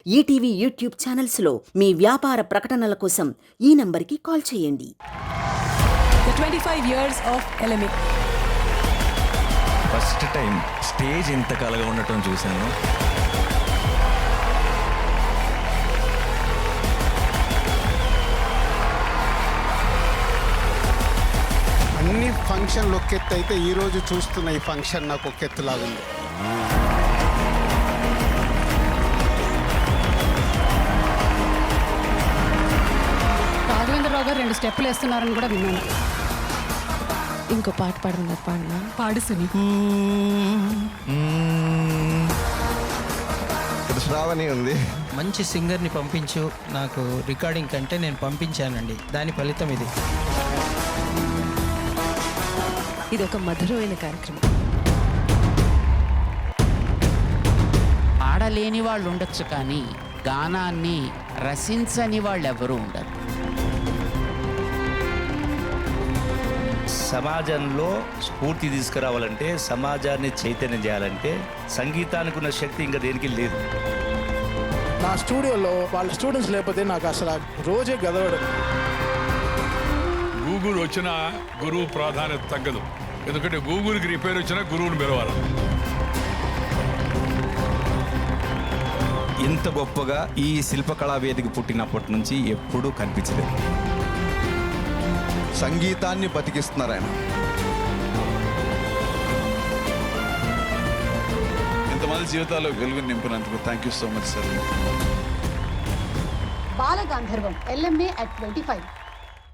ETV YouTube ఛానల్స్లో మీ వ్యాపార ప్రకటనల కోసం ఈ నంబర్కి కాల్ చేయండి. The 25 years of LMA. First time stage ఇంత కలగా ఉండటం చూశాను. అన్ని ఫంక్షన్లు ఒకెత్తు అయితే ఈరోజు చూస్తున్న ఈ ఫంక్షన్ నాకు ఒకెత్తులాగుంది. రాఘవేంద్రరావు గారు 2 స్టెప్పులు వేస్తున్నారని కూడా విన్నాను. ఇంకో పాట పాడుతున్నారు, పాడనా? పాడు సుని. శ్రావణి ఉంది. మంచి సింగర్ని పంపించు నాకు రికార్డింగ్ కంటే నేను పంపించానండి, దాని ఫలితం ఇది. ఇది ఒక మధురమైన కార్యక్రమం. పాడలేని వాళ్ళు ఉండొచ్చు, కానీ గానాన్ని రసించని వాళ్ళు ఎవరూ ఉండరు. సమాజంలో స్ఫూర్తి తీసుకురావాలంటే, సమాజాన్ని చైతన్యం చేయాలంటే సంగీతానికి ఉన్న శక్తి ఇంకా దేనికి లేదు. నా స్టూడియోలో వాళ్ళ స్టూడెంట్స్ లేకపోతే నాకు అసలు రోజే గదవడం. గూగుల్ వచ్చినా గురువు ప్రాధాన్యత తగ్గదు. ఎందుకంటే గూగుల్కి రిపేర్ వచ్చినా గురువుని పిలవాలి. ఇంత గొప్పగా ఈ శిల్పకళా వేదిక పుట్టినప్పటి నుంచి ఎప్పుడూ కనిపించలేదు. సంగీతాన్ని బతికిస్తున్నారు ఆయన. ఇంతమంది జీవితాల్లో వెలుగు నింపినందుకు thank you so much sir. Balagandharvam LMA at 25.